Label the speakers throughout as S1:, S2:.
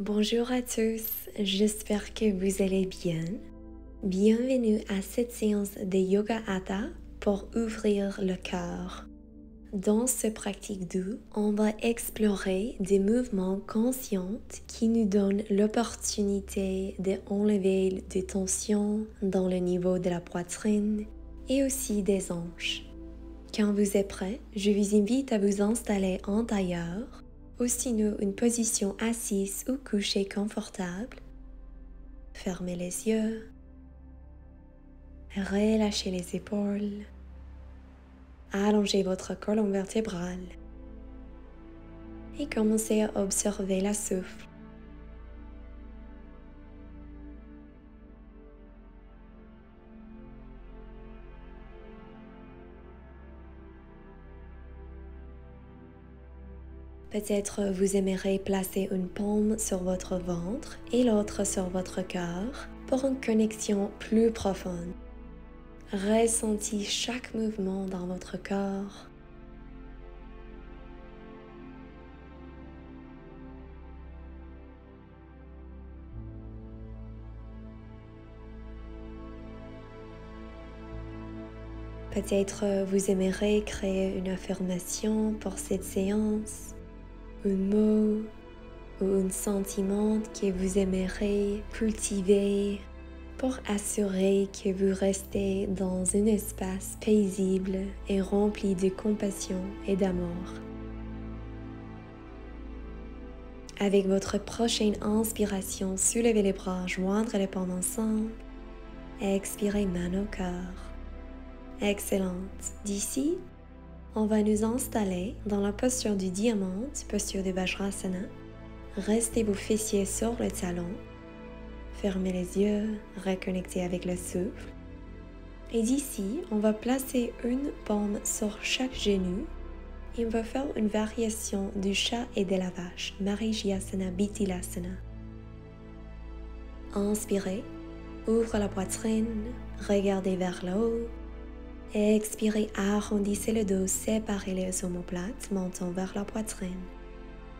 S1: Bonjour à tous, j'espère que vous allez bien. Bienvenue à cette séance de Yoga Hatha pour ouvrir le cœur. Dans ce pratique doux, on va explorer des mouvements conscients qui nous donnent l'opportunité d'enlever des tensions dans le niveau de la poitrine et aussi des hanches. Quand vous êtes prêt, je vous invite à vous installer en tailleur ou sinon une position assise ou couchée confortable. Fermez les yeux, relâchez les épaules, allongez votre colonne vertébrale et commencez à observer le souffle. Peut-être vous aimerez placer une paume sur votre ventre et l'autre sur votre cœur pour une connexion plus profonde. Ressentez chaque mouvement dans votre corps. Peut-être vous aimerez créer une affirmation pour cette séance, un mot ou un sentiment que vous aimeriez cultiver pour assurer que vous restez dans un espace paisible et rempli de compassion et d'amour. Avec votre prochaine inspiration, soulevez les bras, joindre les paumes ensemble et expirez main au cœur. Excellente. D'ici, on va nous installer dans la posture du diamant, posture de Vajrasana. Restez vos fessiers sur le talon. Fermez les yeux, reconnectez avec le souffle. Et d'ici, on va placer une paume sur chaque genou et on va faire une variation du chat et de la vache, Marichyasana, Bithilasana. Inspirez, ouvre la poitrine, regardez vers le haut. Expirez, arrondissez le dos, séparez les omoplates, menton vers la poitrine.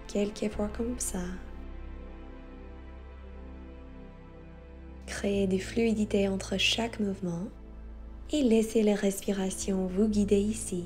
S1: Quelques fois comme ça. Créez des fluidités entre chaque mouvement et laissez les respirations vous guider ici.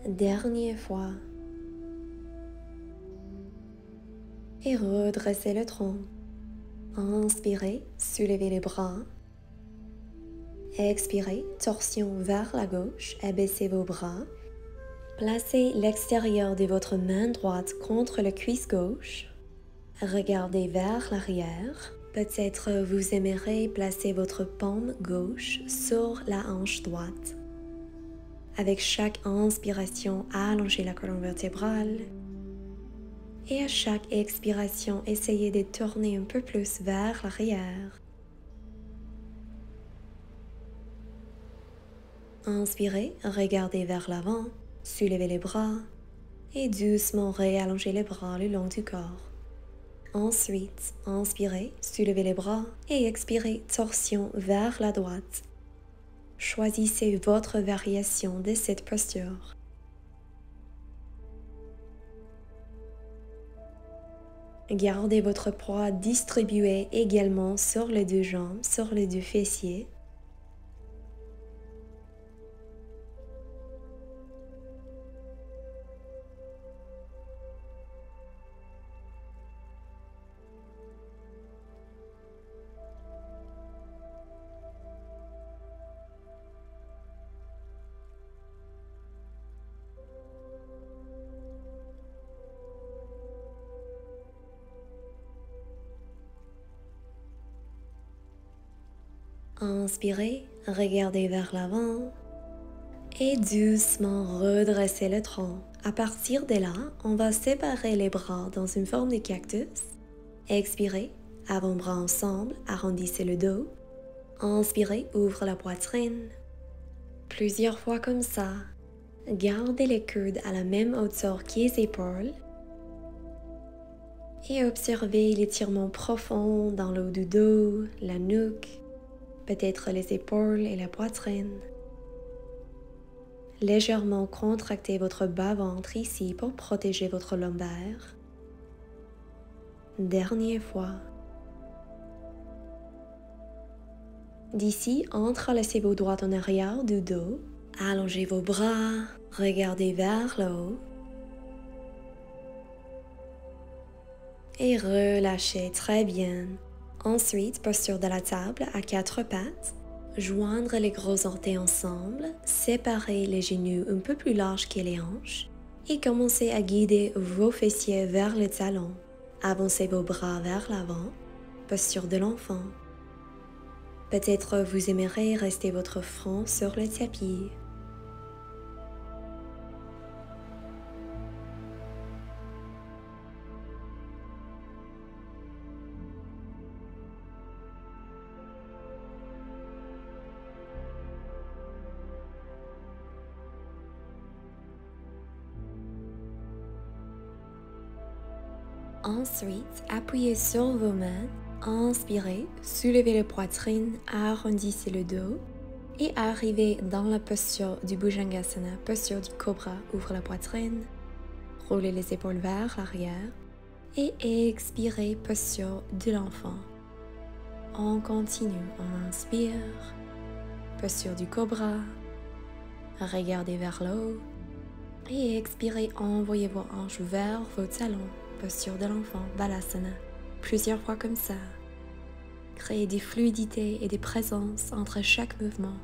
S1: Dernière fois. Et redressez le tronc. Inspirez, soulevez les bras. Expirez, torsion vers la gauche, abaissez vos bras. Placez l'extérieur de votre main droite contre le cuisse gauche. Regardez vers l'arrière. Peut-être vous aimerez placer votre paume gauche sur la hanche droite. Avec chaque inspiration, allongez la colonne vertébrale. Et à chaque expiration, essayez de tourner un peu plus vers l'arrière. Inspirez, regardez vers l'avant, soulevez les bras et doucement réallongez les bras le long du corps. Ensuite, inspirez, soulevez les bras et expirez, torsion vers la droite. Choisissez votre variation de cette posture. Gardez votre poids distribué également sur les deux jambes, sur les deux fessiers. Inspirez, regardez vers l'avant et doucement redressez le tronc. À partir de là, on va séparer les bras dans une forme de cactus. Expirez, Avant-bras ensemble, arrondissez le dos. Inspirez, ouvre la poitrine. Plusieurs fois comme ça. Gardez les coudes à la même hauteur que les épaules. Et observez l'étirement profond dans le haut du dos, la nuque, peut-être les épaules et la poitrine. Légèrement contractez votre bas-ventre ici pour protéger votre lombaire. Dernière fois. D'ici, entrelacez vos doigts en arrière du dos, allongez vos bras, regardez vers le haut et relâchez très bien. Ensuite, posture de la table à quatre pattes, joindre les gros orteils ensemble, séparer les genoux un peu plus larges que les hanches et commencez à guider vos fessiers vers le talon. Avancez vos bras vers l'avant, posture de l'enfant. Peut-être vous aimerez rester votre front sur le tapis. Ensuite, appuyez sur vos mains, inspirez, soulevez la poitrine, arrondissez le dos et arrivez dans la posture du Bhujangasana, posture du cobra, ouvre la poitrine, roulez les épaules vers l'arrière et expirez, posture de l'enfant. On continue, on inspire, posture du cobra, regardez vers le haut et expirez, envoyez vos hanches vers vos talons. Posture de l'enfant, Balasana, plusieurs fois comme ça. Créez des fluidités et des présences entre chaque mouvement.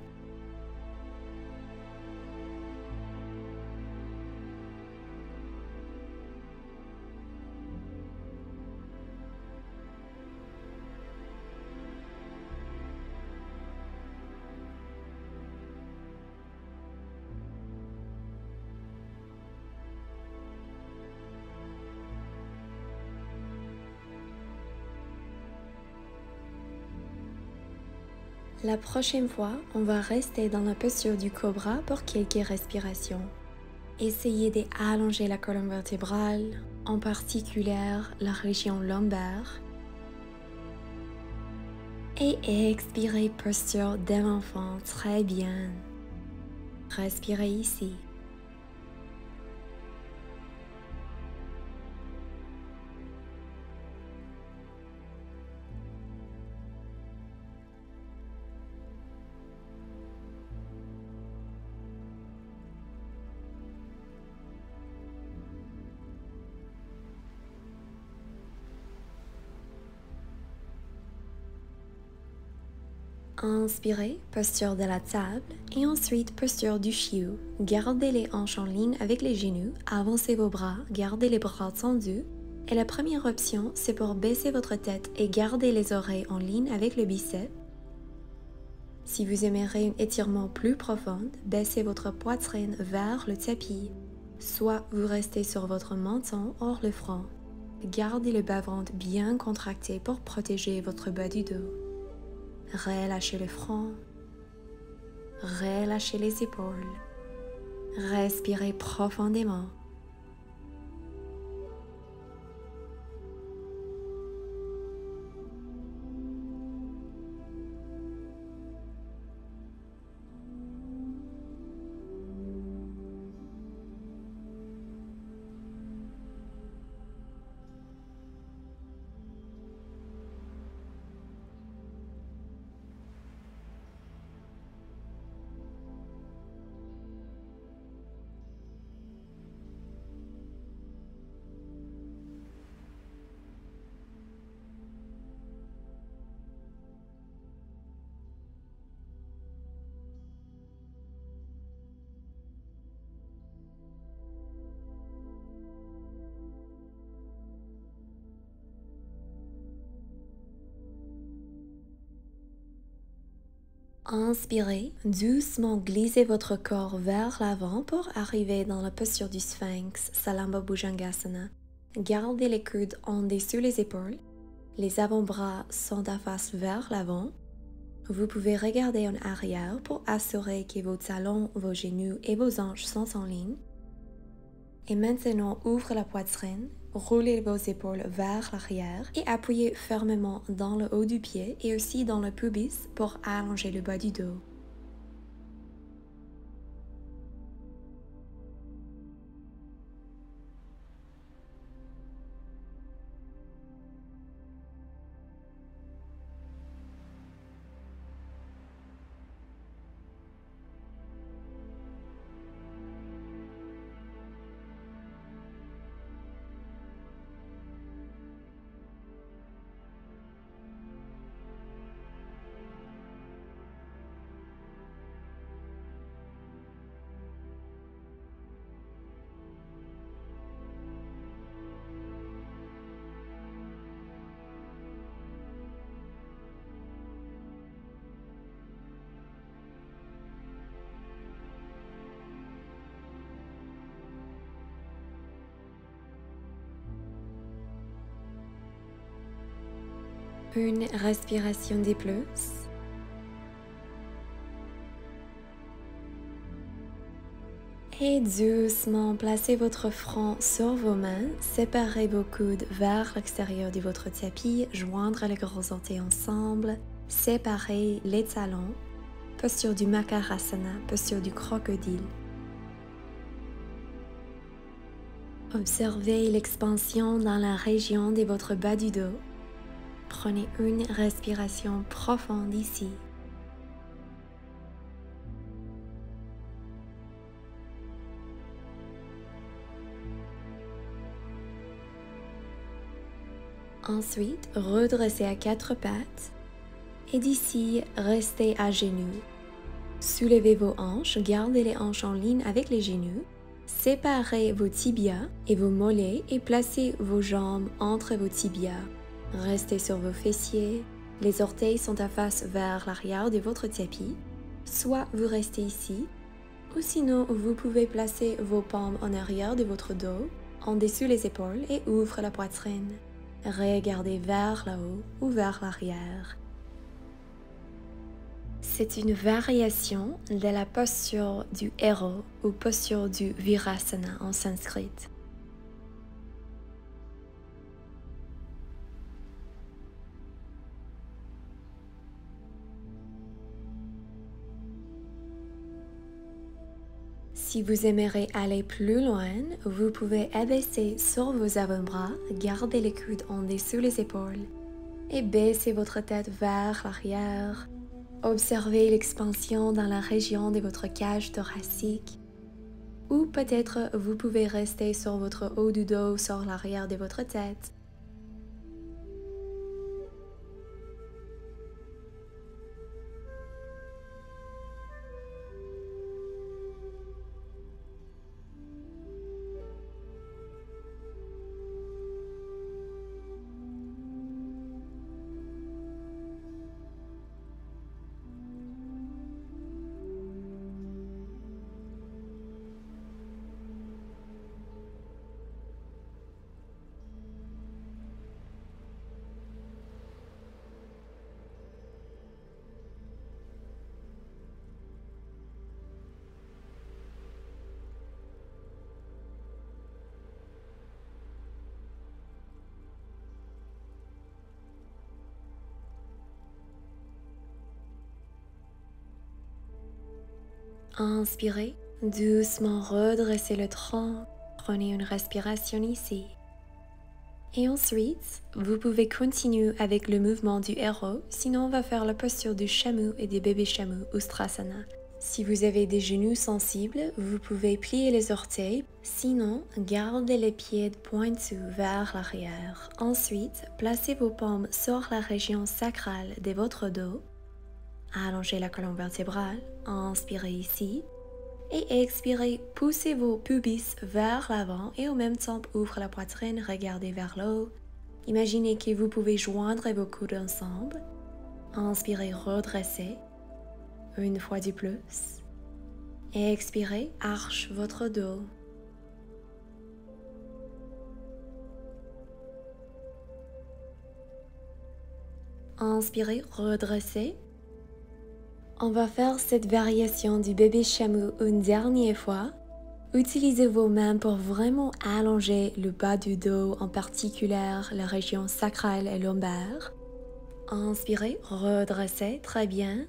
S1: La prochaine fois, on va rester dans la posture du cobra pour quelques respirations. Essayez d'allonger la colonne vertébrale, en particulier la région lombaire. Et expirez, posture de l'enfant, très bien. Respirez ici. Inspirez, posture de la table et ensuite posture du chiou. Gardez les hanches en ligne avec les genoux, avancez vos bras, gardez les bras tendus. Et la première option, c'est pour baisser votre tête et garder les oreilles en ligne avec le biceps. Si vous aimeriez un étirement plus profond, baissez votre poitrine vers le tapis. Soit vous restez sur votre menton hors le front. Gardez le bas-ventre bien contracté pour protéger votre bas du dos. Relâchez le front, relâchez les épaules, respirez profondément. Inspirez, doucement glissez votre corps vers l'avant pour arriver dans la posture du sphinx, Salamba Bhujangasana. Gardez les coudes en dessous les épaules, Les avant-bras sont à face vers l'avant. Vous pouvez regarder en arrière pour assurer que vos talons, vos genoux et vos hanches sont en ligne. Et maintenant, ouvrez la poitrine, roulez vos épaules vers l'arrière et appuyez fermement dans le haut du pied et aussi dans le pubis pour allonger le bas du dos. Une respiration de plus. Et doucement, placez votre front sur vos mains, séparez vos coudes vers l'extérieur de votre tapis, joindre les gros orteils ensemble, séparez les talons, posture du Makarasana, posture du crocodile. Observez l'expansion dans la région de votre bas du dos. Prenez une respiration profonde ici. Ensuite, redressez à quatre pattes et d'ici, restez à genoux. Soulevez vos hanches, gardez les hanches en ligne avec les genoux. Séparez vos tibias et vos mollets et placez vos jambes entre vos tibias. Restez sur vos fessiers. Les orteils sont à face vers l'arrière de votre tapis. Soit vous restez ici, ou sinon vous pouvez placer vos paumes en arrière de votre dos, en dessous les épaules et ouvrez la poitrine. Regardez vers le haut ou vers l'arrière. C'est une variation de la posture du héros ou posture du Virasana en sanskrit. Si vous aimeriez aller plus loin, vous pouvez abaisser sur vos avant-bras, garder les coudes en dessous les épaules et baisser votre tête vers l'arrière. Observez l'expansion dans la région de votre cage thoracique. Ou peut-être vous pouvez rester sur votre haut du dos, sur l'arrière de votre tête. Inspirez, doucement redressez le tronc, prenez une respiration ici. Et ensuite, vous pouvez continuer avec le mouvement du héros, sinon on va faire la posture du chameau et des bébés chameaux, Ustrasana. Si vous avez des genoux sensibles, vous pouvez plier les orteils, sinon gardez les pieds pointus vers l'arrière. Ensuite, placez vos paumes sur la région sacrale de votre dos. Allongez la colonne vertébrale, inspirez ici et expirez, poussez vos pubis vers l'avant et au même temps ouvrez la poitrine, regardez vers le haut. Imaginez que vous pouvez joindre vos coudes ensemble. Inspirez, redressez, une fois de plus. Et expirez, arche votre dos. Inspirez, redressez. On va faire cette variation du bébé chameau une dernière fois. Utilisez vos mains pour vraiment allonger le bas du dos, en particulier la région sacrale et lombaire. Inspirez, redressez, très bien.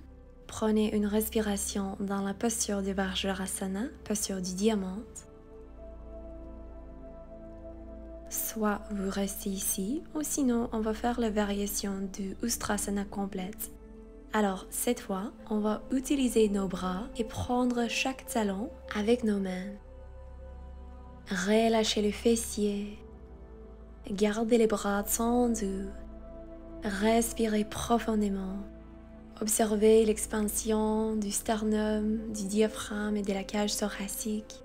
S1: Prenez une respiration dans la posture du Vajrasana, posture du diamant. Soit vous restez ici, ou sinon on va faire la variation du Ustrasana complète. Alors cette fois, on va utiliser nos bras et prendre chaque talon avec nos mains. Relâchez le fessier. Gardez les bras tendus. Respirez profondément. Observez l'expansion du sternum, du diaphragme et de la cage thoracique.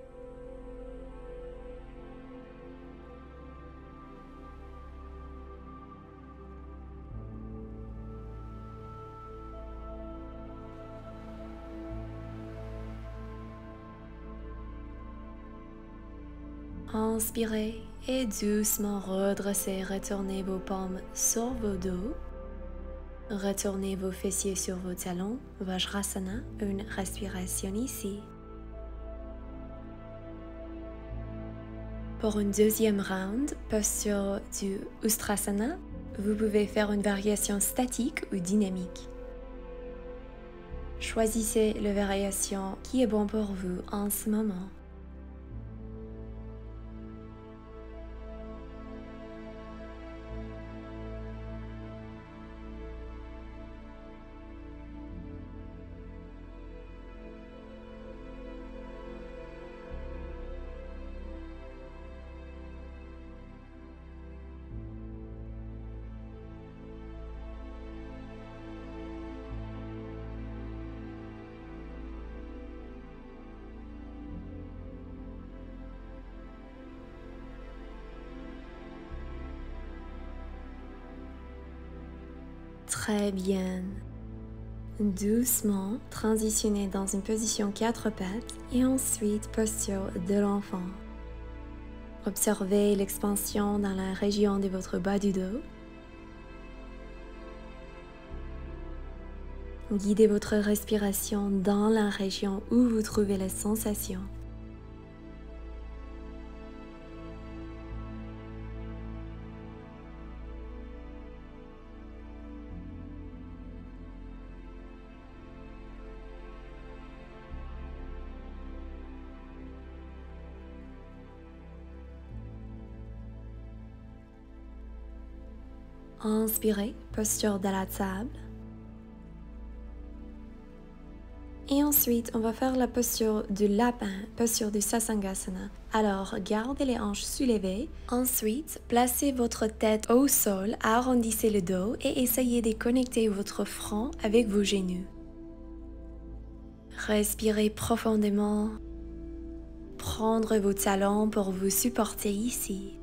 S1: Inspirez et doucement redressez, retournez vos paumes sur vos dos. Retournez vos fessiers sur vos talons, Vajrasana, une respiration ici. Pour une deuxième round, posture du Ustrasana, vous pouvez faire une variation statique ou dynamique. Choisissez la variation qui est bon pour vous en ce moment. Très bien. Doucement, transitionnez dans une position 4 pattes et ensuite posture de l'enfant. Observez l'expansion dans la région de votre bas du dos. Guidez votre respiration dans la région où vous trouvez les sensations. Inspirez, posture de la table. Et ensuite, on va faire la posture du lapin, posture du Sasangasana. Alors, gardez les hanches soulevées. Ensuite, placez votre tête au sol, arrondissez le dos et essayez de connecter votre front avec vos genoux. Respirez profondément. Prendre vos talons pour vous supporter ici.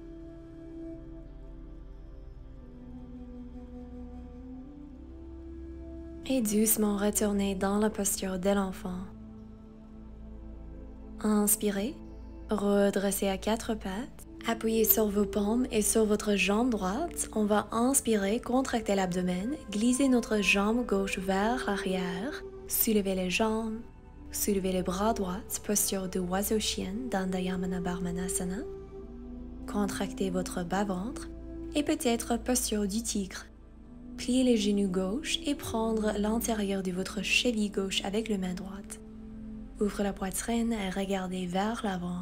S1: Et doucement retournez dans la posture de l'enfant. Inspirez, redressez à 4 pattes, appuyez sur vos paumes et sur votre jambe droite. On va inspirer, contracter l'abdomen, glisser notre jambe gauche vers l'arrière, soulevez les jambes, soulevez les bras droits, posture de oiseau-chien, Dandayamana Barmanasana. Contractez votre bas-ventre et peut-être posture du tigre. Pliez les genoux gauche et prendre l'intérieur de votre cheville gauche avec la main droite. Ouvrez la poitrine et regardez vers l'avant.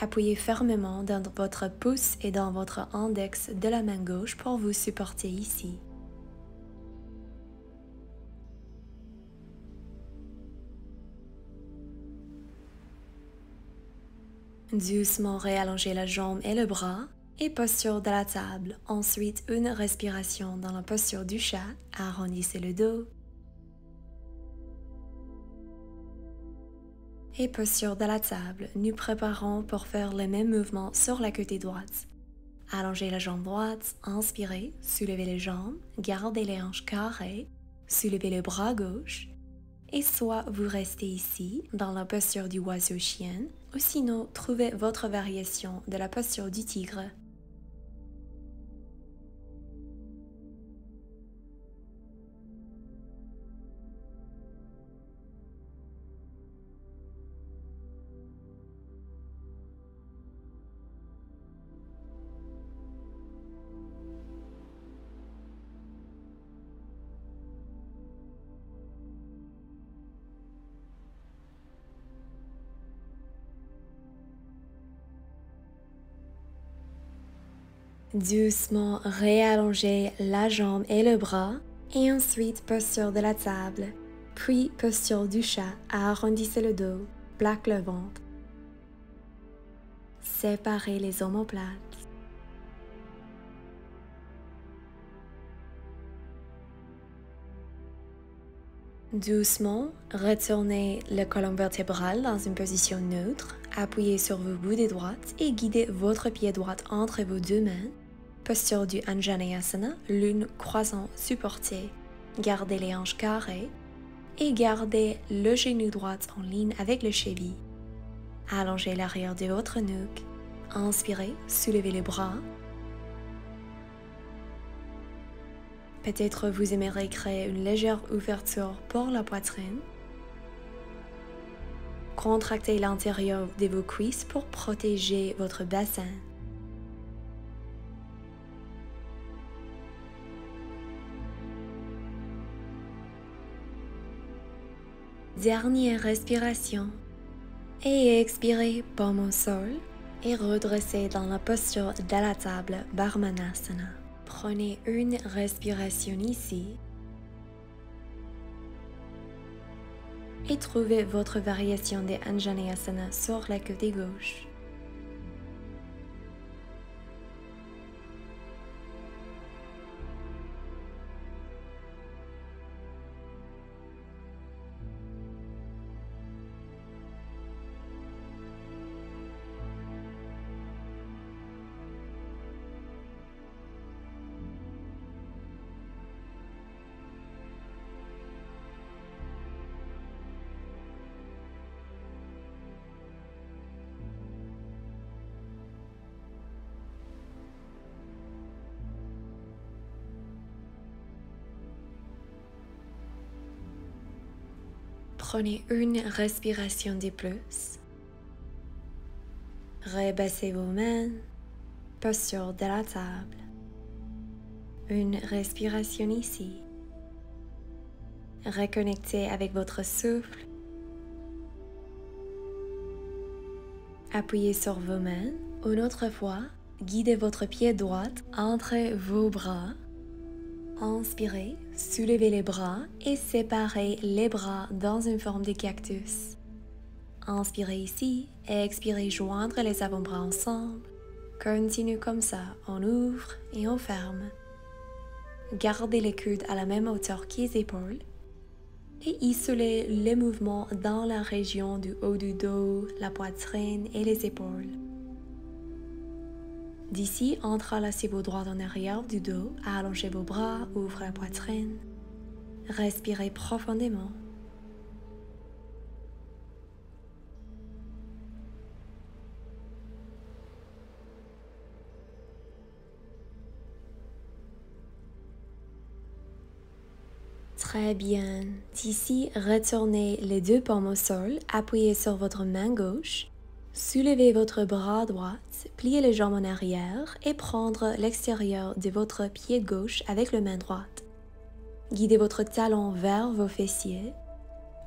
S1: Appuyez fermement dans votre pouce et dans votre index de la main gauche pour vous supporter ici. Doucement réallongez la jambe et le bras. Et posture de la table. Ensuite, une respiration dans la posture du chat. Arrondissez le dos. Et posture de la table. Nous préparons pour faire le même mouvement sur la côté droite. Allongez la jambe droite. Inspirez. Soulevez les jambes. Gardez les hanches carrées. Soulevez le bras gauche. Et soit vous restez ici, dans la posture du oiseau-chien, ou sinon, trouvez votre variation de la posture du tigre. Doucement réallongez la jambe et le bras et ensuite posture de la table, puis posture du chat, arrondissez le dos, plaque le ventre. Séparez les omoplates. Doucement, retournez le colonne vertébrale dans une position neutre, appuyez sur vos bouts des droites et guidez votre pied droit entre vos deux mains. Posture du Anjaneyasana, l'une croisant supportée. Gardez les hanches carrées et gardez le genou droit en ligne avec le cheville. Allongez l'arrière de votre nuque. Inspirez, soulevez les bras. Peut-être vous aimeriez créer une légère ouverture pour la poitrine. Contractez l'intérieur de vos cuisses pour protéger votre bassin. Dernière respiration. Et expirez, paume au sol et redressez dans la posture de la table Brahmanasana. Prenez une respiration ici et trouvez votre variation de Anjaneyasana sur la côté gauche. Prenez une respiration de plus. Rebaissez vos mains, posture de la table. Une respiration ici. Reconnectez avec votre souffle. Appuyez sur vos mains. Une autre fois, guidez votre pied droit entre vos bras. Inspirez, soulevez les bras et séparez les bras dans une forme de cactus. Inspirez ici et expirez joindre les avant-bras ensemble. Continue comme ça, on ouvre et on ferme. Gardez les coudes à la même hauteur que les épaules et isolez les mouvements dans la région du haut du dos, la poitrine et les épaules. D'ici, entrelacez vos doigts en arrière du dos, allongez vos bras, ouvrez la poitrine. Respirez profondément. Très bien. D'ici, retournez les deux paumes au sol, appuyez sur votre main gauche. Soulevez votre bras droit, pliez les jambes en arrière et prendre l'extérieur de votre pied gauche avec la main droite. Guidez votre talon vers vos fessiers.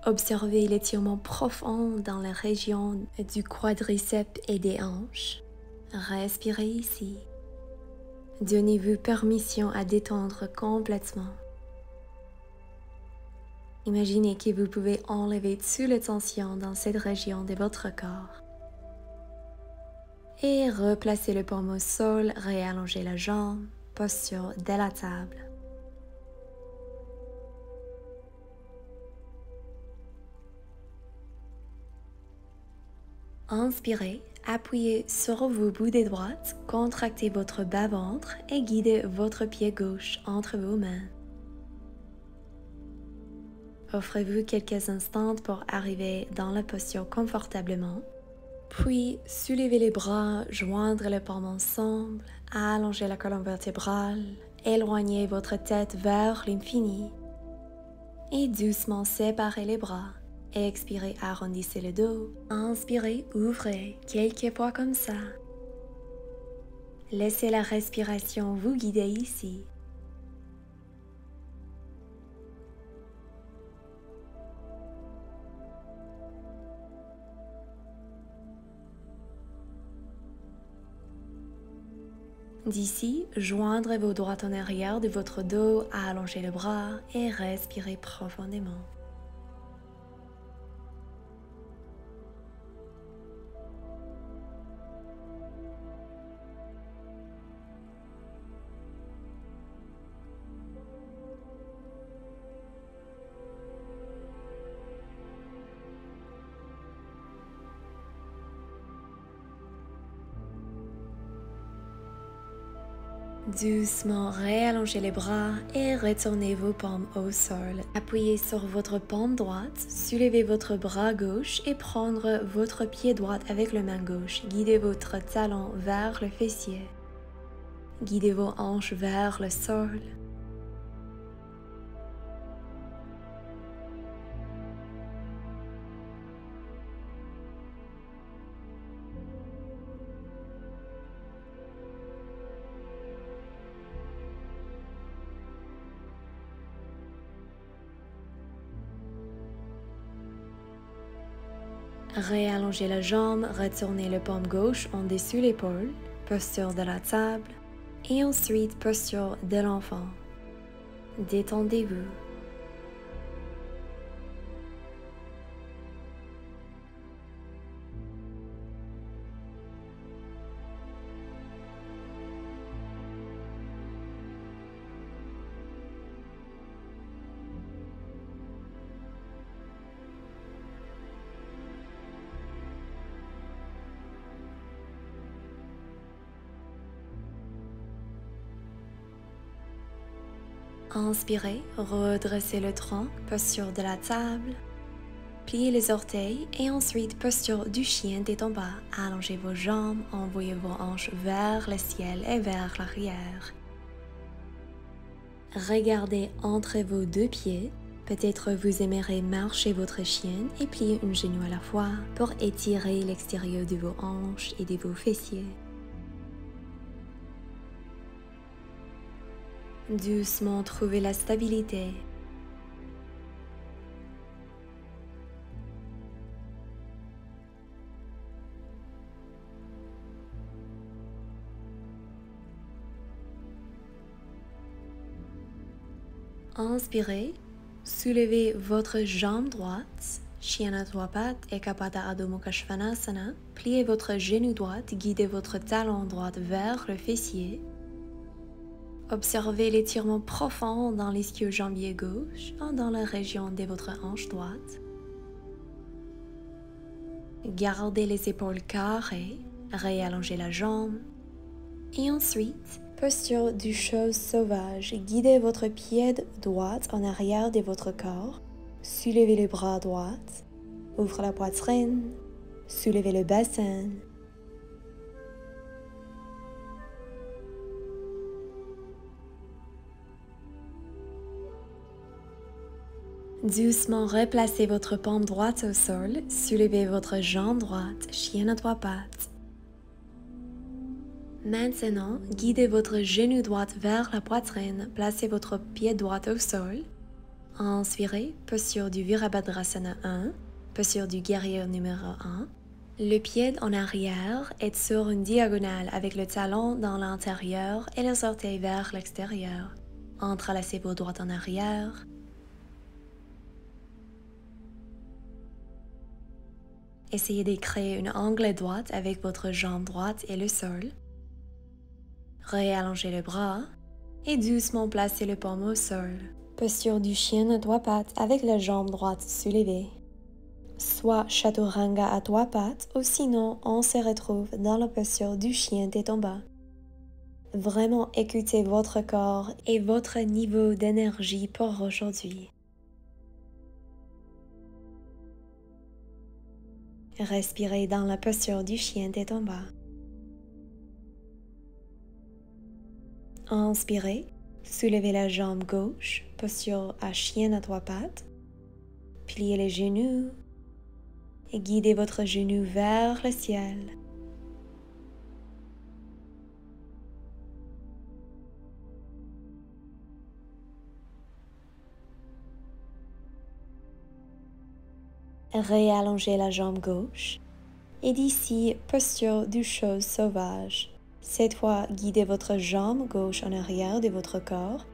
S1: Observez l'étirement profond dans la région du quadriceps et des hanches. Respirez ici. Donnez-vous permission à détendre complètement. Imaginez que vous pouvez enlever toute la tension dans cette région de votre corps. Et replacez le paume au sol, réallongez la jambe, posture de la table. Inspirez, appuyez sur vos bouts des droites, contractez votre bas-ventre et guidez votre pied gauche entre vos mains. Offrez-vous quelques instants pour arriver dans la posture confortablement. Puis, soulevez les bras, joindre les paumes ensemble, allongez la colonne vertébrale, éloignez votre tête vers l'infini. Et doucement séparez les bras. Expirez, arrondissez le dos. Inspirez, ouvrez, quelques fois comme ça. Laissez la respiration vous guider ici. D'ici, joindre vos doigts en arrière de votre dos, allongez le bras et respirez profondément. Doucement réallongez les bras et retournez vos paumes au sol. Appuyez sur votre paume droite, soulevez votre bras gauche et prendre votre pied droit avec la main gauche. Guidez votre talon vers le fessier. Guidez vos hanches vers le sol. Réallongez la jambe, retournez le paume gauche en dessous l'épaule, posture de la table, et ensuite posture de l'enfant. Détendez-vous. Inspirez, redressez le tronc, posture de la table, pliez les orteils et ensuite posture du chien tête en bas. Allongez vos jambes, envoyez vos hanches vers le ciel et vers l'arrière. Regardez entre vos deux pieds. Peut-être vous aimerez marcher votre chien et plier un genou à la fois pour étirer l'extérieur de vos hanches et de vos fessiers. Doucement trouvez la stabilité. Inspirez, soulevez votre jambe droite, chien à trois pattes, Ekapata Adho Mukha Svanasana. Pliez votre genou droit, guidez votre talon droit vers le fessier. Observez l'étirement profond dans l'ischio-jambier gauche ou dans la région de votre hanche droite. Gardez les épaules carrées, réallongez la jambe. Et ensuite, posture du chose sauvage. Guidez votre pied droit en arrière de votre corps. Soulevez les bras droits. Ouvrez la poitrine. Soulevez le bassin. Doucement replacez votre paume droite au sol, soulevez votre jambe droite, chien à trois pattes. Maintenant, guidez votre genou droit vers la poitrine, placez votre pied droit au sol. Inspirez, posture du Virabhadrasana 1, posture du guerrier numéro 1. Le pied en arrière est sur une diagonale avec le talon dans l'intérieur et les orteils vers l'extérieur. Entrelacez vos doigts en arrière. Essayez de créer un angle droit avec votre jambe droite et le sol. Réallongez le bras et doucement placez le paume au sol. Posture du chien à trois pattes avec la jambe droite soulevée. Soit Chaturanga à trois pattes ou sinon on se retrouve dans la posture du chien tête en bas. Vraiment écoutez votre corps et votre niveau d'énergie pour aujourd'hui. Respirez dans la posture du chien tête en bas. Inspirez, soulevez la jambe gauche, posture à chien à trois pattes. Pliez les genoux et guidez votre genou vers le ciel. Réallongez la jambe gauche et d'ici, posture du chose sauvage. Cette fois, guidez votre jambe gauche en arrière de votre corps.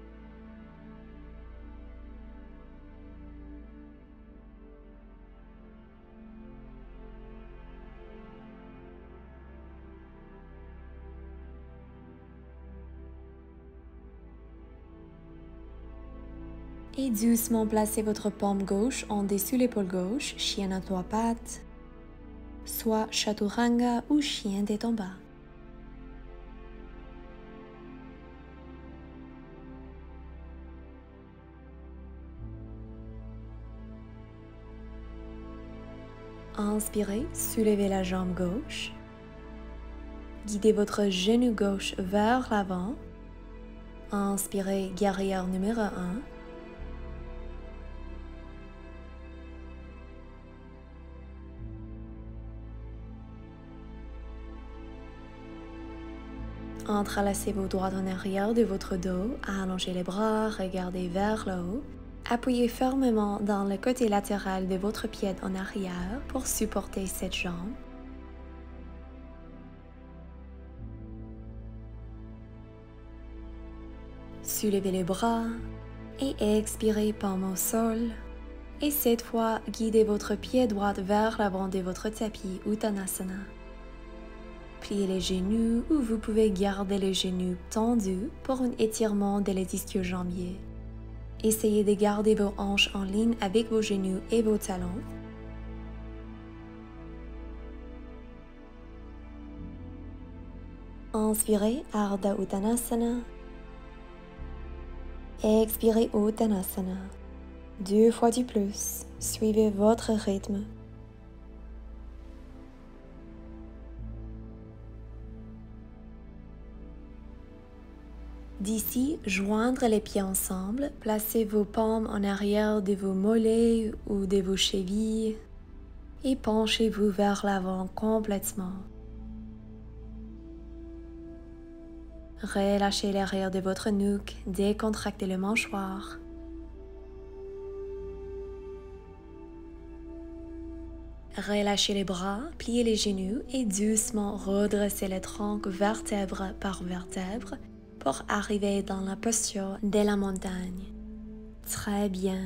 S1: Et doucement placez votre paume gauche en dessous l'épaule gauche, chien à 3 pattes, soit chaturanga ou chien tête en bas. Inspirez, soulevez la jambe gauche. Guidez votre genou gauche vers l'avant. Inspirez, guerrière numéro 1. Entrelacez vos doigts en arrière de votre dos, allongez les bras, regardez vers le haut. Appuyez fermement dans le côté latéral de votre pied en arrière pour supporter cette jambe. Soulevez les bras et expirez paume au sol. Et cette fois, guidez votre pied droit vers l'avant de votre tapis Uttanasana. Pliez les genoux ou vous pouvez garder les genoux tendus pour un étirement des ischio-jambiers. Essayez de garder vos hanches en ligne avec vos genoux et vos talons. Inspirez Ardha Uttanasana. Expirez Uttanasana. 2 fois du plus. Suivez votre rythme. D'ici, joindre les pieds ensemble, placez vos paumes en arrière de vos mollets ou de vos chevilles et penchez-vous vers l'avant complètement. Relâchez l'arrière de votre nuque, décontractez le mâchoire. Relâchez les bras, pliez les genoux et doucement redressez le tronc vertèbre par vertèbre pour arriver dans la posture de la montagne. Très bien.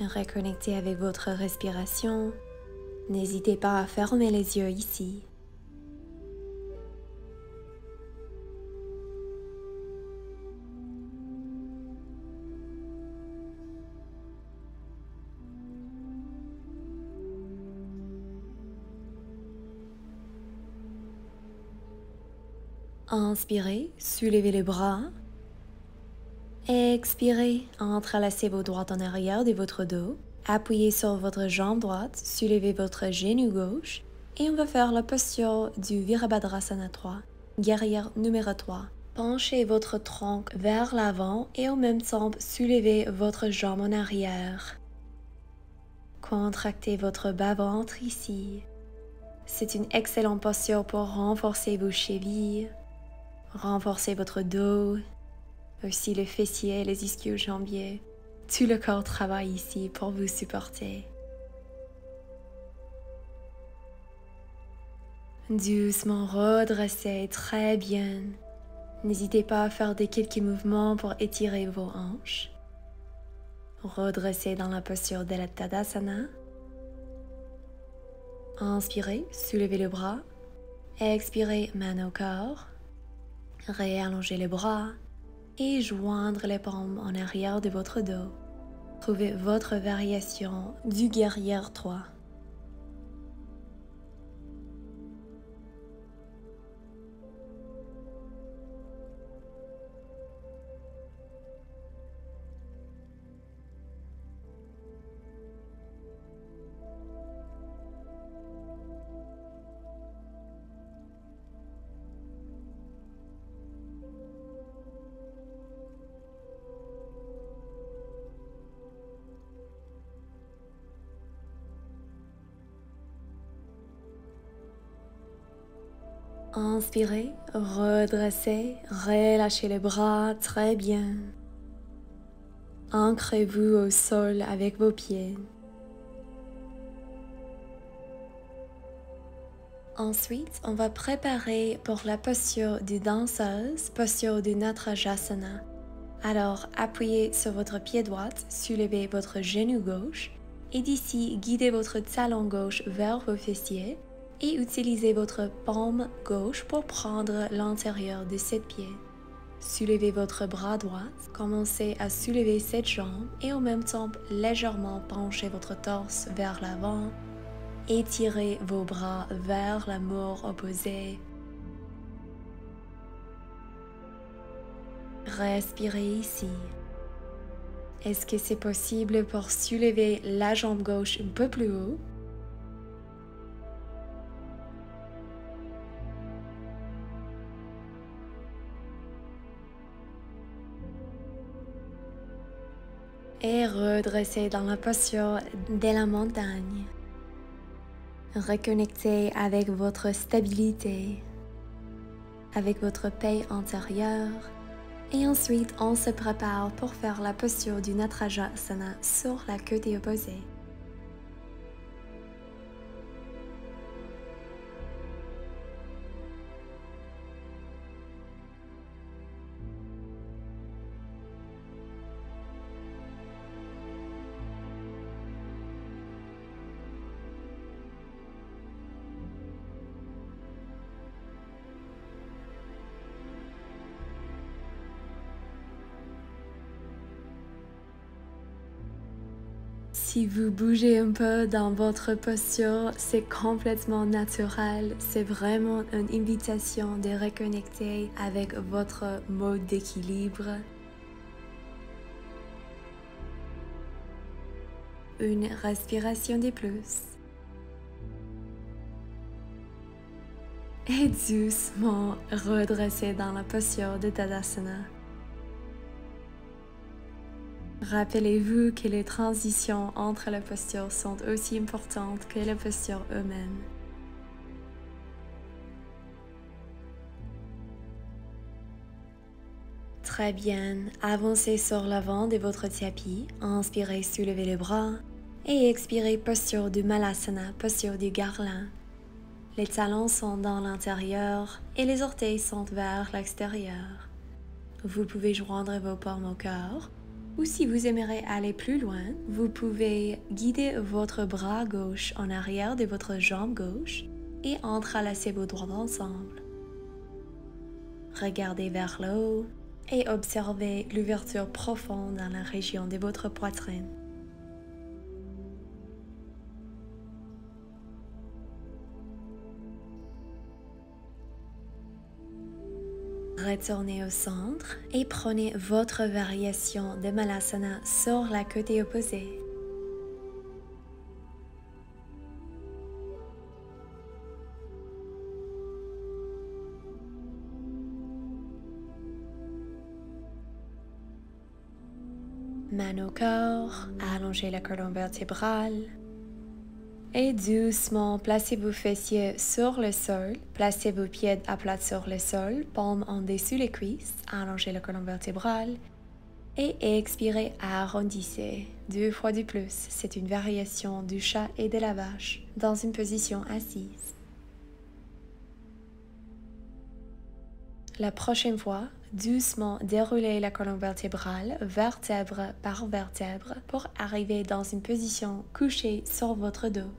S1: Reconnectez avec votre respiration. N'hésitez pas à fermer les yeux ici. Inspirez, soulevez les bras. Expirez, entrelacez vos doigts en arrière de votre dos. Appuyez sur votre jambe droite, soulevez votre genou gauche et on va faire la posture du Virabhadrasana 3, guerrière numéro 3. Penchez votre tronc vers l'avant et en même temps soulevez votre jambe en arrière. Contractez votre bas-ventre ici. C'est une excellente posture pour renforcer vos chevilles. Renforcez votre dos, aussi le fessier, les ischio-jambiers. Tout le corps travaille ici pour vous supporter. Doucement redressez, très bien. N'hésitez pas à faire des quelques mouvements pour étirer vos hanches. Redressez dans la posture de la Tadasana. Inspirez, soulevez le bras. Expirez, main au corps. Réallongez les bras et joindre les paumes en arrière de votre dos. Trouvez votre variation du guerrière 3. Inspirez, redressez, relâchez les bras, très bien. Ancrez-vous au sol avec vos pieds. Ensuite, on va préparer pour la posture de danseuse, posture du Natrajasana. Alors, appuyez sur votre pied droit, soulevez votre genou gauche et d'ici, guidez votre talon gauche vers vos fessiers et utilisez votre paume gauche pour prendre l'intérieur de cette pied. Soulevez votre bras droit, commencez à soulever cette jambe et en même temps légèrement penchez votre torse vers l'avant. Étirez vos bras vers la mort opposée. Respirez ici. Est-ce que c'est possible pour soulever la jambe gauche un peu plus haut? Et redressez dans la posture de la montagne. Reconnectez avec votre stabilité, avec votre paix intérieure. Et ensuite, on se prépare pour faire la posture du Natrajasana sur la côté opposée. Si vous bougez un peu dans votre posture, c'est complètement naturel. C'est vraiment une invitation de reconnecter avec votre mode d'équilibre. Une respiration de plus. Et doucement redressez dans la posture de Tadasana. Rappelez-vous que les transitions entre les postures sont aussi importantes que les postures eux-mêmes. Très bien, avancez sur l'avant de votre tapis, inspirez, soulevez les bras et expirez, posture du Malasana, posture du garland. Les talons sont dans l'intérieur et les orteils sont vers l'extérieur. Vous pouvez joindre vos paumes au cœur. Ou si vous aimeriez aller plus loin, vous pouvez guider votre bras gauche en arrière de votre jambe gauche et entrelacer vos doigts ensemble. Regardez vers le haut et observez l'ouverture profonde dans la région de votre poitrine. Retournez au centre et prenez votre variation de Malasana sur la côté opposée. Main au corps, allongez la colonne vertébrale. Et doucement, placez vos fessiers sur le sol, placez vos pieds à plat sur le sol, paumes en dessous les cuisses, allongez la colonne vertébrale et expirez, arrondissez 2 fois de plus. C'est une variation du chat et de la vache dans une position assise. La prochaine fois, doucement déroulez la colonne vertébrale, vertèbre par vertèbre, pour arriver dans une position couchée sur votre dos.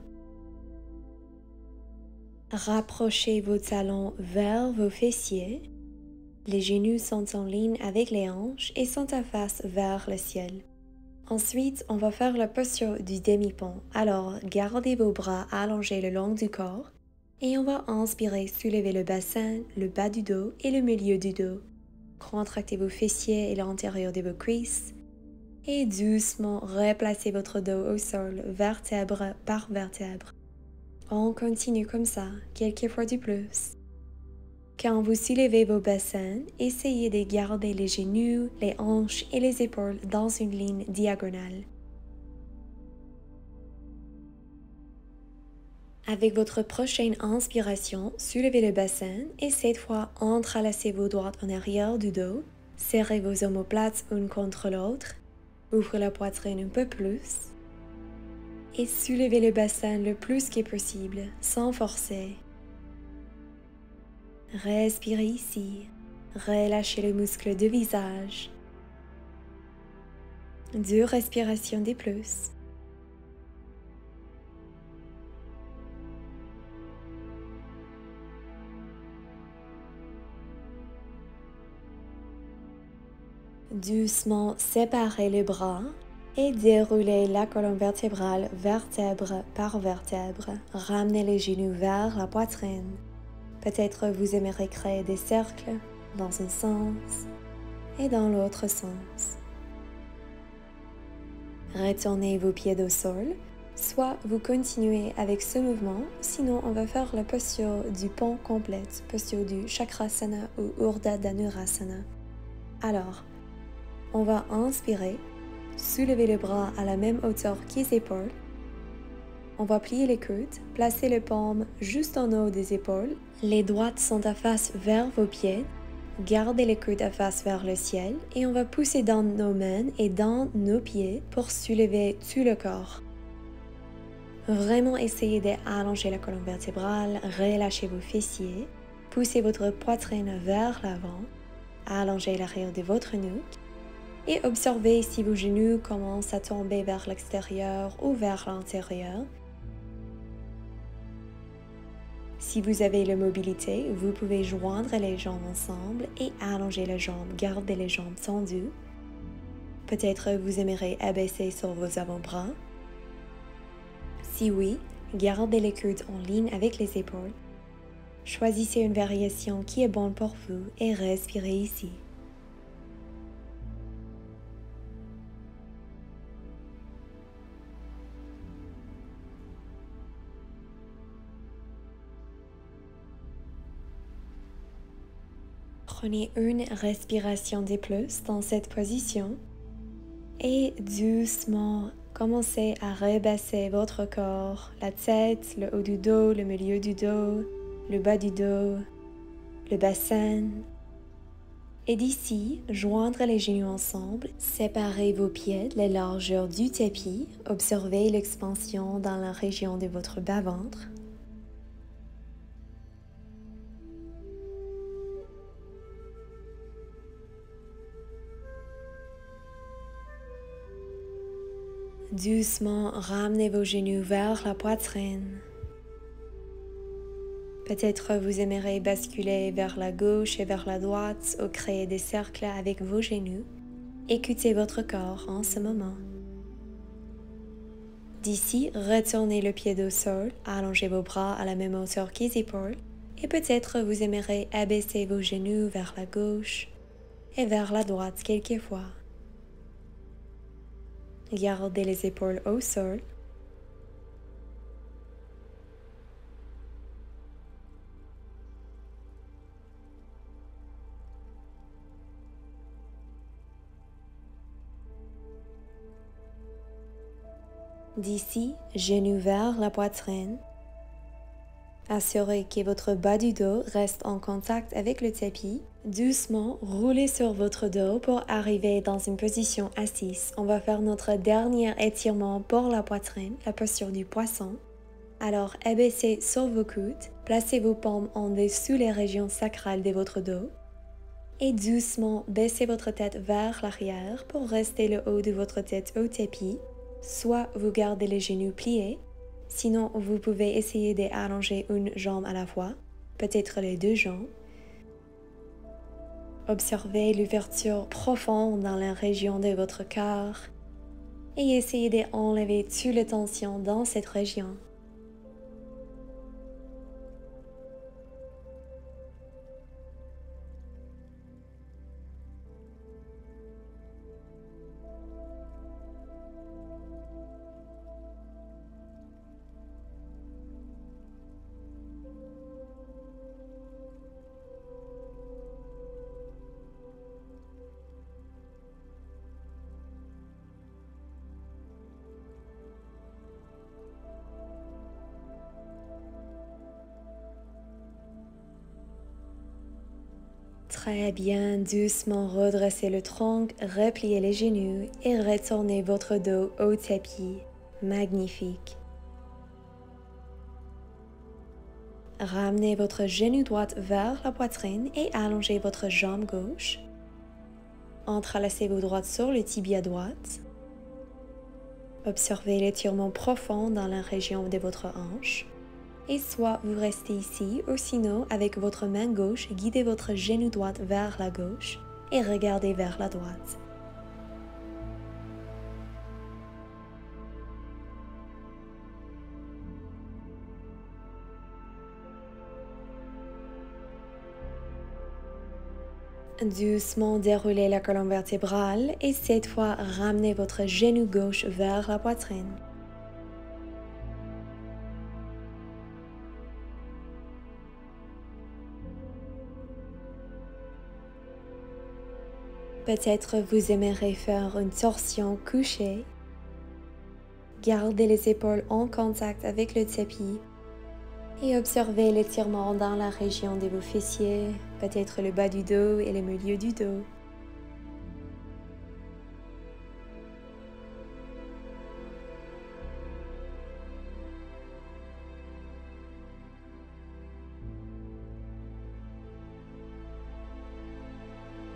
S1: Rapprochez vos talons vers vos fessiers. Les genoux sont en ligne avec les hanches et sont à face vers le ciel. Ensuite, on va faire la posture du demi-pont. Alors, gardez vos bras allongés le long du corps et on va inspirer, soulever le bassin, le bas du dos et le milieu du dos. Contractez vos fessiers et l'intérieur de vos cuisses et doucement replacez votre dos au sol, vertèbre par vertèbre. On continue comme ça, quelques fois de plus. Quand vous soulevez vos bassins, essayez de garder les genoux, les hanches et les épaules dans une ligne diagonale. Avec votre prochaine inspiration, soulevez le bassin et cette fois entrelacez vos doigts en arrière du dos, serrez vos omoplates une contre l'autre, ouvrez la poitrine un peu plus et soulevez le bassin le plus que possible sans forcer. Respirez ici. Relâchez les muscles du visage. 2 respirations de plus. Doucement séparez les bras et déroulez la colonne vertébrale vertèbre par vertèbre. Ramenez les genoux vers la poitrine. Peut-être vous aimeriez créer des cercles dans un sens et dans l'autre sens. Retournez vos pieds au sol, soit vous continuez avec ce mouvement, sinon on va faire la posture du pont complète, posture du Chakrasana ou Urdhva Dhanurasana. Alors, on va inspirer, soulever les bras à la même hauteur que les épaules. On va plier les coudes, placer les paumes juste en haut des épaules. Les droites sont à face vers vos pieds. Gardez les coudes à face vers le ciel et on va pousser dans nos mains et dans nos pieds pour soulever tout le corps. Vraiment essayez d'allonger la colonne vertébrale, relâchez vos fessiers, poussez votre poitrine vers l'avant, allongez l'arrière de votre nuque et observez si vos genoux commencent à tomber vers l'extérieur ou vers l'intérieur. Si vous avez la mobilité, vous pouvez joindre les jambes ensemble et allonger les jambes, garder les jambes tendues. Peut-être vous aimerez abaisser sur vos avant-bras. Si oui, gardez les coudes en ligne avec les épaules. Choisissez une variation qui est bonne pour vous et respirez ici. Prenez une respiration de plus dans cette position et doucement commencez à rebaisser votre corps, la tête, le haut du dos, le milieu du dos, le bas du dos, le bassin. Et d'ici, joindre les genoux ensemble, séparez vos pieds de la largeur du tapis, observez l'expansion dans la région de votre bas-ventre. Doucement, ramenez vos genoux vers la poitrine. Peut-être vous aimerez basculer vers la gauche et vers la droite ou créer des cercles avec vos genoux. Écoutez votre corps en ce moment. D'ici, retournez le pied au sol, allongez vos bras à la même hauteur que les épaules et peut-être vous aimerez abaisser vos genoux vers la gauche et vers la droite quelquefois. Gardez les épaules au sol. D'ici, genoux vers la poitrine. Assurez que votre bas du dos reste en contact avec le tapis. Doucement, roulez sur votre dos pour arriver dans une position assise. On va faire notre dernier étirement pour la poitrine, la posture du poisson. Alors, abaissez sur vos coudes, placez vos paumes en dessous les régions sacrales de votre dos et doucement baissez votre tête vers l'arrière pour rester le haut de votre tête au tapis. Soit vous gardez les genoux pliés, sinon vous pouvez essayer d'allonger une jambe à la fois, peut-être les 2 jambes. Observez l'ouverture profonde dans la région de votre cœur et essayez d'enlever toute la tension dans cette région. Très bien, doucement redressez le tronc, repliez les genoux et retournez votre dos au tapis. Magnifique. ramenez votre genou droit vers la poitrine et allongez votre jambe gauche. Entrelacez vos doigts sur le tibia droit. Observez l'étirement profond dans la région de votre hanche. Et soit vous restez ici, ou sinon, avec votre main gauche, guidez votre genou droit vers la gauche et regardez vers la droite. Doucement déroulez la colonne vertébrale et cette fois ramenez votre genou gauche vers la poitrine. Peut-être vous aimerez faire une torsion couchée. Gardez les épaules en contact avec le tapis et observez l'étirement dans la région de vos fessiers, peut-être le bas du dos et le milieu du dos.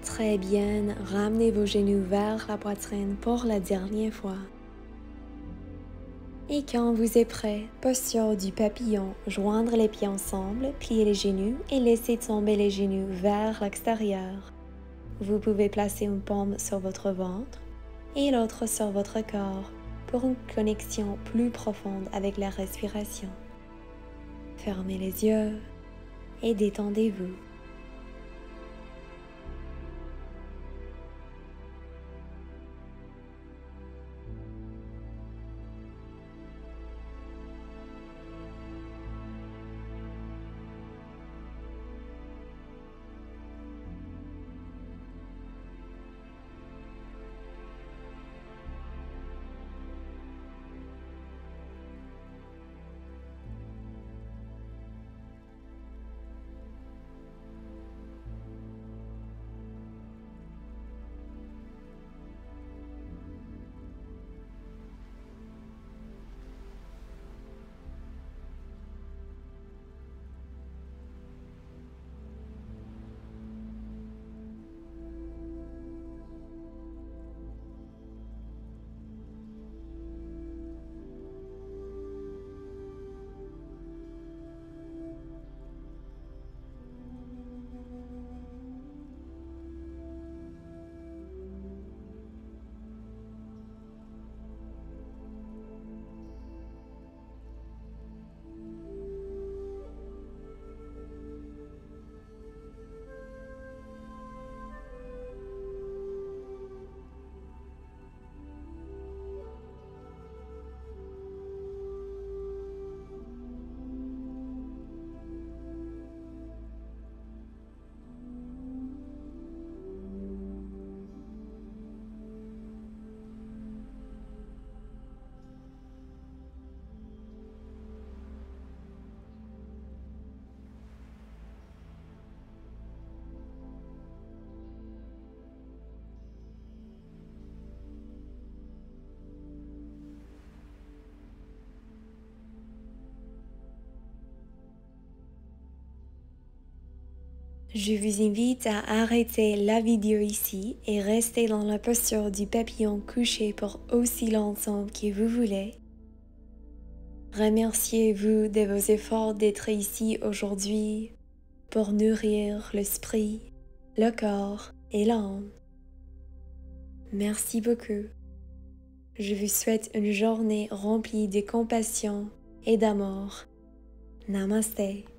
S1: Très bien, ramenez vos genoux vers la poitrine pour la dernière fois. Et quand vous êtes prêt, posture du papillon, joindre les pieds ensemble, plier les genoux et laisser tomber les genoux vers l'extérieur. Vous pouvez placer une paume sur votre ventre et l'autre sur votre corps pour une connexion plus profonde avec la respiration. Fermez les yeux et détendez-vous. Je vous invite à arrêter la vidéo ici et rester dans la posture du papillon couché pour aussi longtemps que vous voulez. Remerciez-vous de vos efforts d'être ici aujourd'hui pour nourrir l'esprit, le corps et l'âme. Merci beaucoup. Je vous souhaite une journée remplie de compassion et d'amour. Namaste.